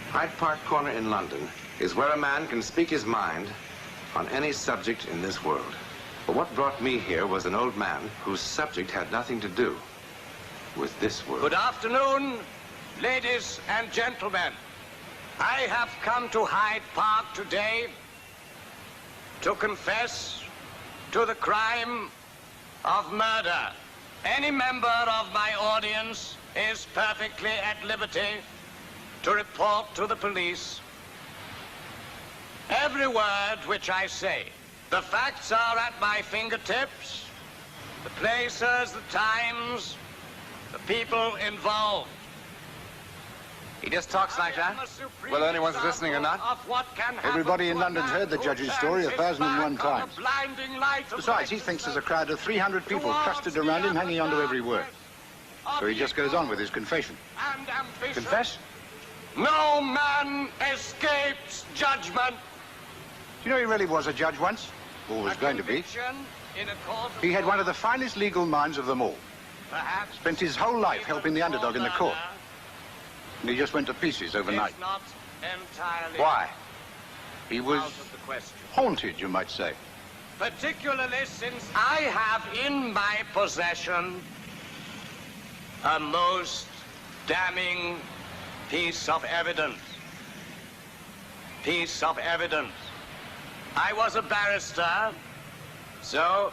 Hyde Park Corner in London is where a man can speak his mind on any subject in this world. But what brought me here was an old man whose subject had nothing to do with this world. Good afternoon, ladies and gentlemen. I have come to Hyde Park today to confess to the crime of murder. Any member of my audience is perfectly at liberty to report to the police every word which I say. The facts are at my fingertips, the places, the times, the people involved. He just talks like that? Whether anyone's listening or not? Everybody in London's heard the judge's story 1,001 times. Besides, he thinks there's a crowd of 300 people clustered around him, hanging on to every word. So he just goes on with his confession. Confession? No man escapes judgment. Do you know he really was a judge once? Or was going to be. He had one of the finest legal minds of them all. Spent his whole life helping the underdog in the court. And he just went to pieces overnight. Why? He was haunted, you might say. Particularly since I have in my possession a most damning piece of evidence. Piece of evidence. I was a barrister, so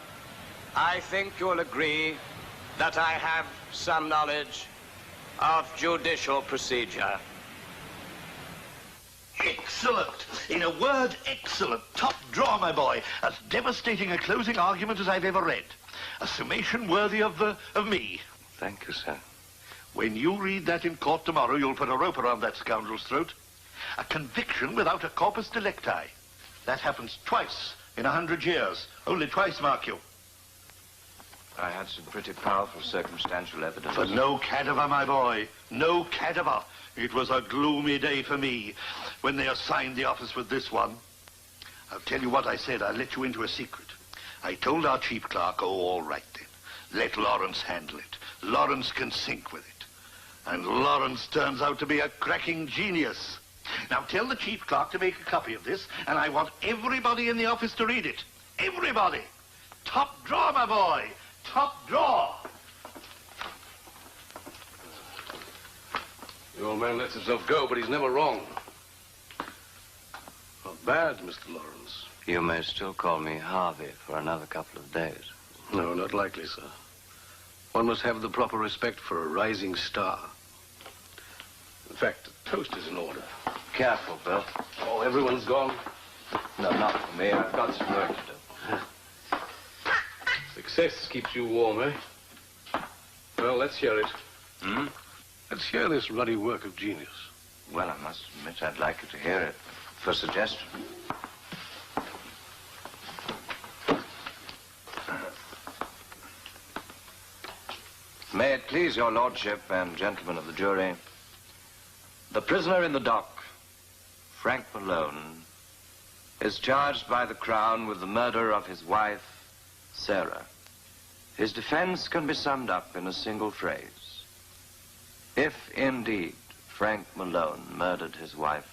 I think you'll agree that I have some knowledge of judicial procedure. Excellent. In a word, excellent. Top draw, my boy. As devastating a closing argument as I've ever read. A summation worthy of me. Thank you, sir. When you read that in court tomorrow, you'll put a rope around that scoundrel's throat. A conviction without a corpus delicti. That happens twice in 100 years. Only twice, mark you. I had some pretty powerful circumstantial evidence. But no cadaver, my boy. No cadaver. It was a gloomy day for me when they assigned the office with this one. I'll tell you what I said. I'll let you into a secret. I told our chief clerk, oh, all right then. Let Lawrence handle it. Lawrence can sink with it. And Lawrence turns out to be a cracking genius. Now tell the chief clerk to make a copy of this, and I want everybody in the office to read it. Everybody. Top draw, my boy. Top draw. The old man lets himself go, but he's never wrong. Not bad, Mr. Lawrence. You may still call me Harvey for another couple of days. No, not likely, sir. One must have the proper respect for a rising star. In fact, the toast is in order. Careful, Bill. Oh, everyone's gone? No, not for me. I've got some work to do. Success keeps you warm, eh? Well, let's hear it. Hmm? Let's hear this ruddy work of genius. Well, I must admit I'd like you to hear it for suggestion. May it please your lordship and gentlemen of the jury, the prisoner in the dock, Frank Malone, is charged by the Crown with the murder of his wife, Sarah. His defense can be summed up in a single phrase. If indeed Frank Malone murdered his wife,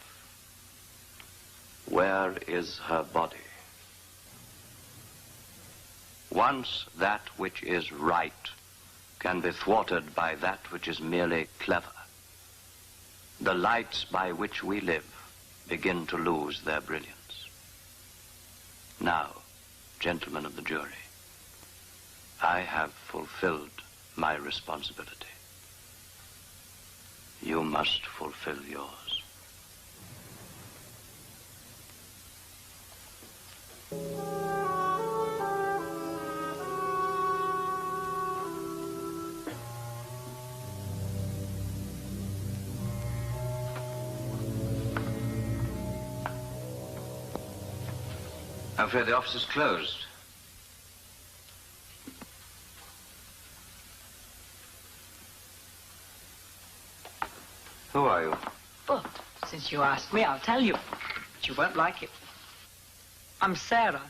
where is her body? Once that which is right can be thwarted by that which is merely clever, the lights by which we live begin to lose their brilliance. Now, gentlemen of the jury, I have fulfilled my responsibility. You must fulfill yours. I'm afraid the office is closed. Who are you? Well, since you asked me, I'll tell you. But you won't like it. I'm Sarah.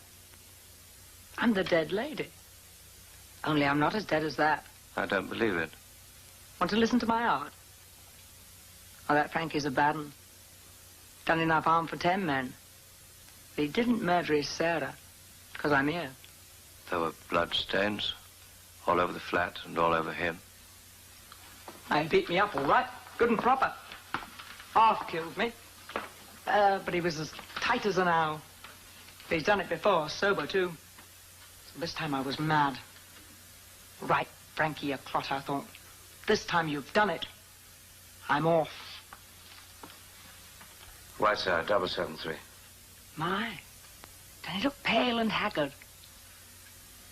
I'm the dead lady. Only I'm not as dead as that. I don't believe it. Want to listen to my art? Oh, that Frankie's a bad one. Done enough harm for 10 men. But he didn't murder his Sarah, because I'm here. There were blood stains all over the flat and all over him. He beat me up all right, good and proper. Half killed me. But he was as tight as an owl. He's done it before, sober too. So this time I was mad. Right, Frankie, you clot, I thought. This time you've done it. I'm off. Why, sir, 773. My, don't he look pale and haggard?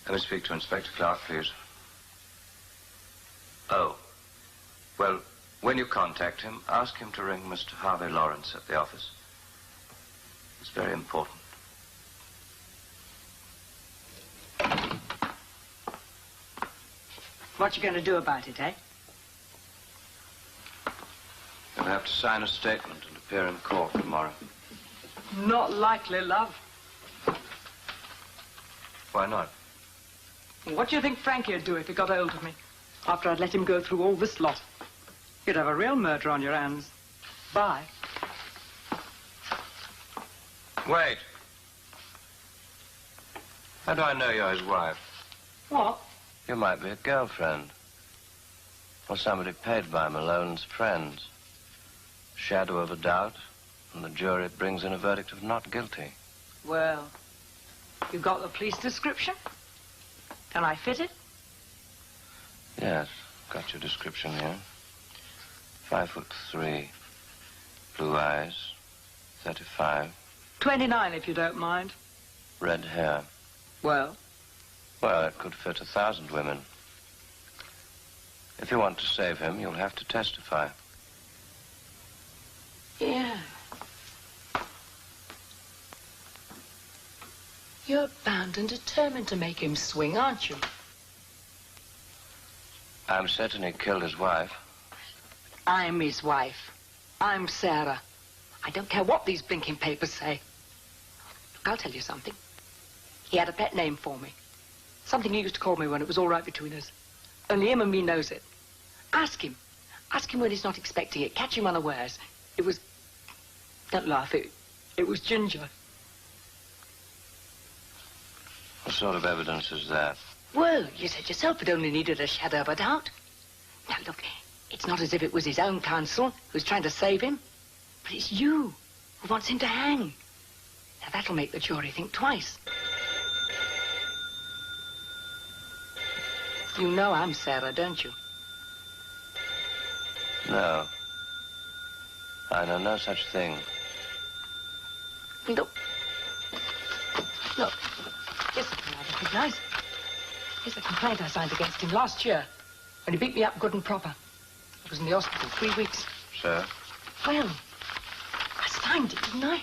Let me speak to Inspector Clark, please. Oh. Well, when you contact him, ask him to ring Mr. Harvey Lawrence at the office. It's very important. What you going to do about it, eh? You'll have to sign a statement and appear in court tomorrow. Not likely, love. Why not? What do you think Frankie would do if he got hold of me? After I'd let him go through all this lot? You'd have a real murder on your hands. Bye. Wait. How do I know you're his wife? What? You might be a girlfriend. Or somebody paid by Malone's friends. Shadow of a doubt, and the jury brings in a verdict of not guilty. Well, you got the police description? Can I fit it? Yes, got your description here. 5'3", blue eyes, 35. 29, if you don't mind. Red hair. Well? Well, it could fit 1,000 women. If you want to save him, you'll have to testify. Yeah. You're bound and determined to make him swing, aren't you? I'm certain he killed his wife. I'm his wife. I'm Sarah. I don't care what these blinking papers say. Look, I'll tell you something. He had a pet name for me. Something he used to call me when it was all right between us. Only him and me knows it. Ask him. Ask him when he's not expecting it. Catch him unawares. It was... Don't laugh. It was Ginger. What sort of evidence is that? Well, you said yourself it only needed a shadow of a doubt. Now, look, it's not as if it was his own counsel who's trying to save him. But it's you who wants him to hang. Now, that'll make the jury think twice. You know I'm Sarah, don't you? No. I know no such thing. Look. Look. Here's something I recognize. Here's the complaint I signed against him last year when he beat me up good and proper. I was in the hospital 3 weeks. Sir? Well, I signed it, didn't I?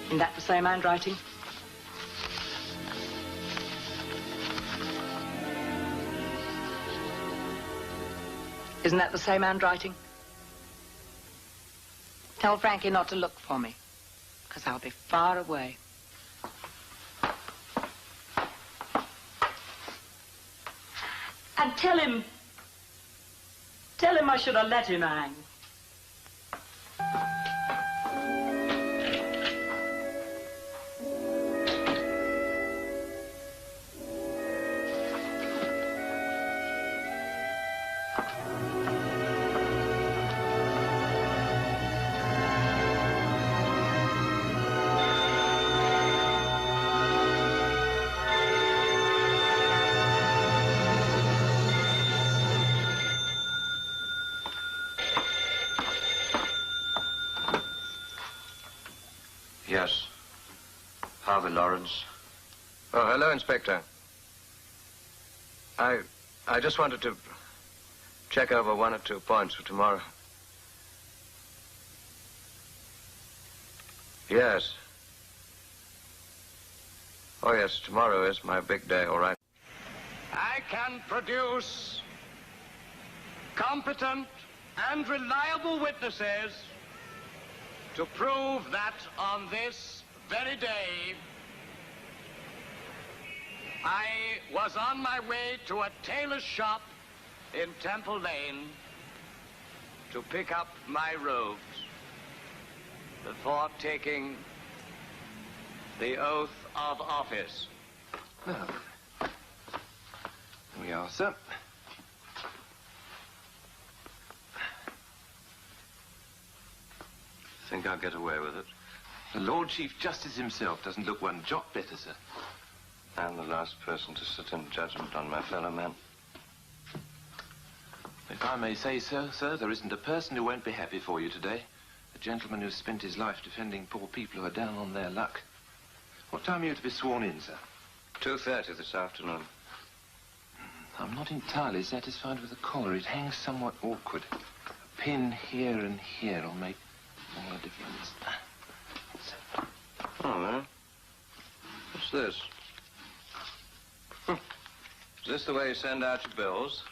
Isn't that the same handwriting? Isn't that the same handwriting? Tell Frankie not to look for me, because I'll be far away. And tell him I should have let him hang. Yes. Harvey Lawrence. Oh, hello, Inspector. I just wanted to check over 1 or 2 points for tomorrow. Yes. Oh, yes, tomorrow is my big day, all right. I can produce competent and reliable witnesses to prove that on this very day, I was on my way to a tailor's shop in Temple Lane to pick up my robes before taking the oath of office. Now, here we are, sir. Think I'll get away with it? The Lord Chief Justice himself doesn't look one jot better, sir. I'm the last person to sit in judgment on my fellow man. If I may say so, sir, there isn't a person who won't be happy for you today. A gentleman who's spent his life defending poor people who are down on their luck. What time are you to be sworn in, sir? 2:30 this afternoon. I'm not entirely satisfied with the collar. It hangs somewhat awkward. A pin here and here will make all the difference. Oh, man. What's this? Is this the way you send out your bills?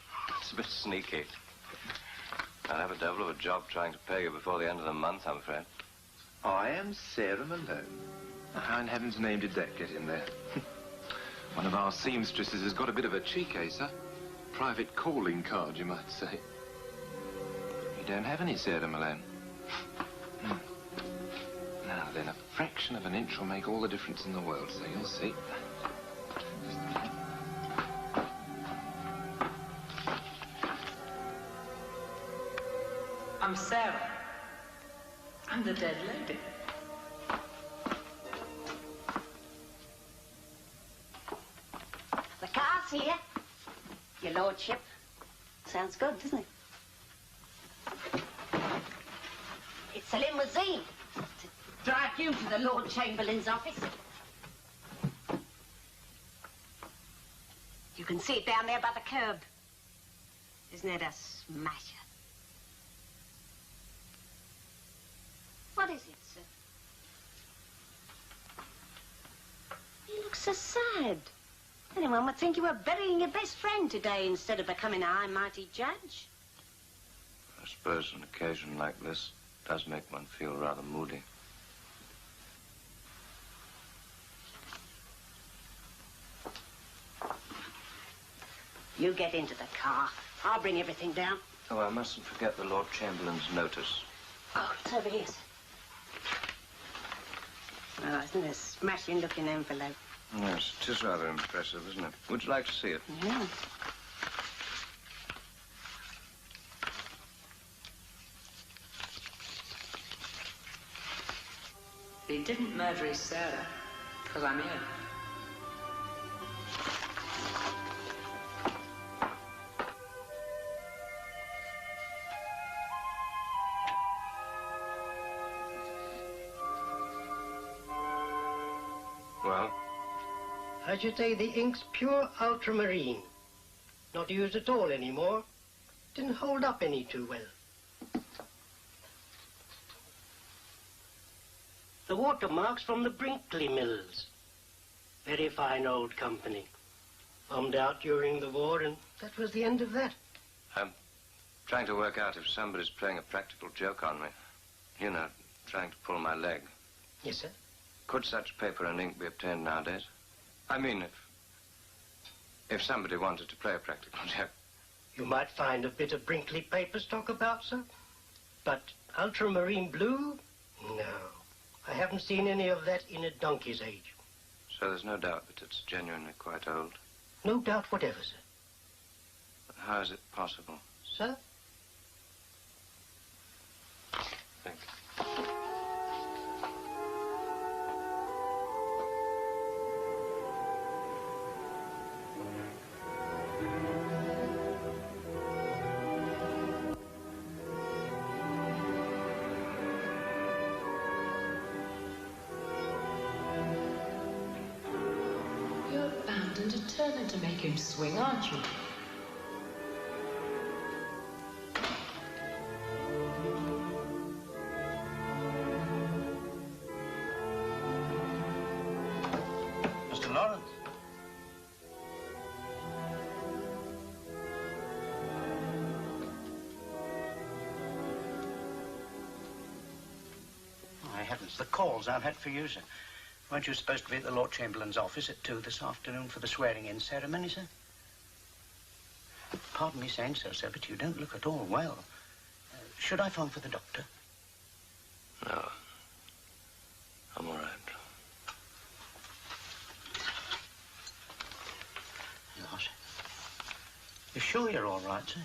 It's a bit sneaky. I'll have a devil of a job trying to pay you before the end of the month, I'm afraid. I am Sarah Malone. How in heaven's name did that get in there? One of our seamstresses has got a bit of a cheek, eh, sir? Private calling card, you might say. You don't have any, Sarah Malone. Now then, a fraction of an inch will make all the difference in the world, so you'll see. I'm Sarah. I'm the dead lady. The car's here, your lordship. Sounds good, doesn't it? It's a limousine to drive you to the Lord Chamberlain's office. You can see it down there by the curb. Isn't it a smasher? What is it, sir? You look so sad. Anyone would think you were burying your best friend today instead of becoming a high mighty judge. I suppose an occasion like this does make one feel rather moody. You get into the car. I'll bring everything down. Oh, I mustn't forget the Lord Chamberlain's notice. Oh, it's over here, sir. Oh, isn't it a smashing looking envelope? Yes, it is rather impressive, isn't it? Would you like to see it? Yeah. He didn't murder his Sarah, because I'm here. Well? I should say the ink's pure ultramarine. Not used at all anymore. Didn't hold up any too well. The watermark's from the Brinkley Mills. Very fine old company. Bombed out during the war, and that was the end of that. I'm trying to work out if somebody's playing a practical joke on me. You know, trying to pull my leg. Yes, sir? Could such paper and ink be obtained nowadays? I mean, if somebody wanted to play a practical joke. You might find a bit of Brinkley paper stock about, sir. But ultramarine blue? No. I haven't seen any of that in a donkey's age. So there's no doubt that it's genuinely quite old? No doubt whatever, sir. But how is it possible? Sir? Thank you. Determined to make him swing, aren't you? Mr. Lawrence. heavens, the calls I've had for you, sir. Weren't you supposed to be at the Lord Chamberlain's office at 2 this afternoon for the swearing-in ceremony, sir? Pardon me saying so, sir, but you don't look at all well. Should I phone for the doctor? No. I'm all right. Gosh. You sure you're all right, sir?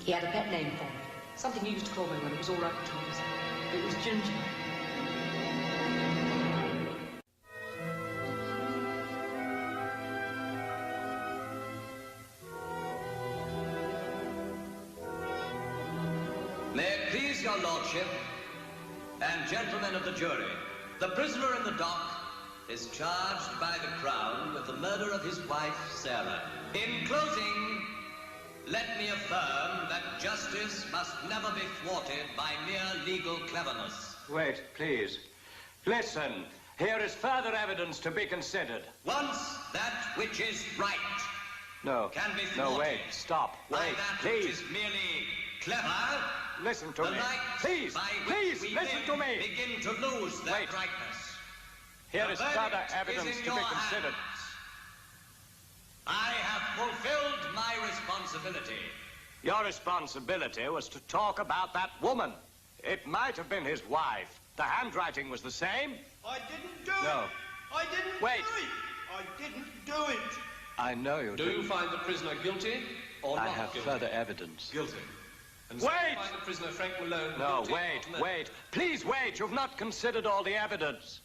He had a pet name for me. Something he used to call me when it was all right between us. It was Ginger. May it please your lordship and gentlemen of the jury, the prisoner in the dock is charged by the Crown with the murder of his wife, Sarah. In closing, let me affirm that justice must never be thwarted by mere legal cleverness. Wait, please. Listen, here is further evidence to be considered. Once that which is right No. can be thwarted No, wait. Stop. by Wait, that please. which is merely clever, Listen to the me. lights Please, by please, which we listen live to me. begin to lose their Wait. brightness. Here The is further verdict evidence is in to be your considered. hands. I have fulfilled my responsibility. Your responsibility was to talk about that woman. It might have been his wife. The handwriting was the same. I didn't do No. it. I didn't Wait. do it. I didn't do it. I know you Do you find the prisoner guilty or I not have guilty? further evidence. Guilty. And Wait! so you find the prisoner Frank Malone No, guilty wait, of murder? wait. Please wait. You've not considered all the evidence.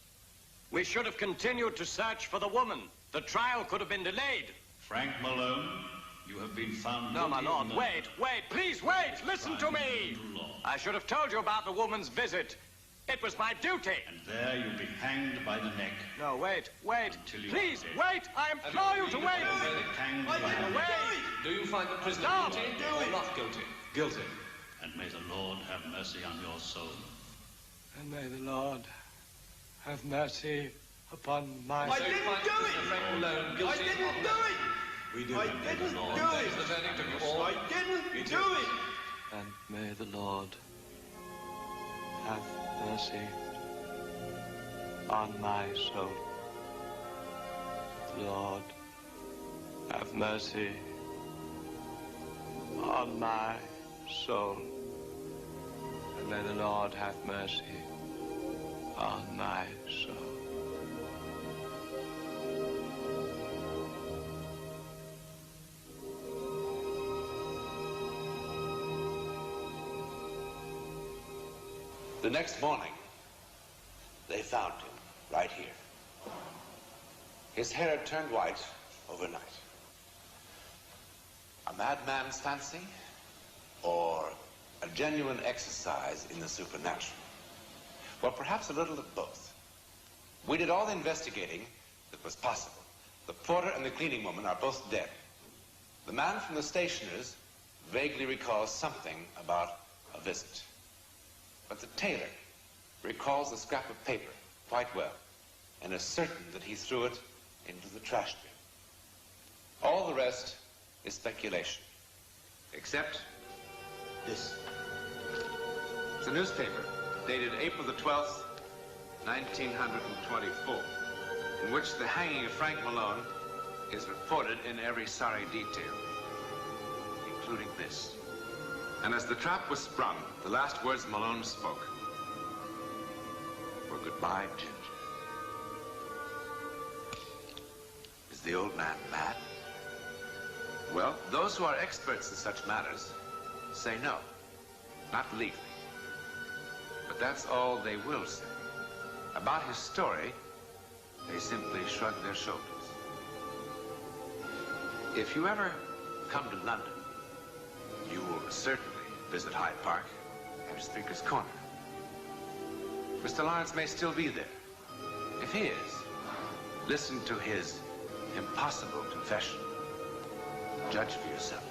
We should have continued to search for the woman. The trial could have been delayed. Frank Malone, you have been found No, my guilty of lord, murder. wait, please wait. Listen to me. I should have told you about the woman's visit. It was my duty. And there you'll be hanged by the neck. No, wait. Until you Please, are dead. wait. I implore you to wait. Hanged by the neck. Wait. Do you find the prisoner Stop. guilty or not guilty? Guilty. And may the Lord have mercy on your soul. And may the Lord have mercy upon my... I didn't do it. Frank Malone I guilty didn't of do murder. it. We do I have didn't the Lord. do That it. is the verdict of you all. I didn't do it. And may the Lord have mercy on my soul. Lord, have mercy on my soul. And may the Lord have mercy on my soul. The next morning, they found him right here. His hair had turned white overnight. A madman's fancy or a genuine exercise in the supernatural? Well, perhaps a little of both. We did all the investigating that was possible. The porter and the cleaning woman are both dead. The man from the stationer's vaguely recalls something about a visit. But the tailor recalls the scrap of paper quite well and is certain that he threw it into the trash bin. All the rest is speculation, except this. It's a newspaper dated April the 12th, 1924, in which the hanging of Frank Malone is reported in every sorry detail, including this. And as the trap was sprung, the last words Malone spoke were goodbye, Ginger. Is the old man mad? Well, those who are experts in such matters say no, not legally. But that's all they will say. About his story, they simply shrug their shoulders. If you ever come to London, you will certainly visit Hyde Park. in Speaker's Corner. Mr. Lawrence may still be there. If he is, listen to his impossible confession. Judge for yourself.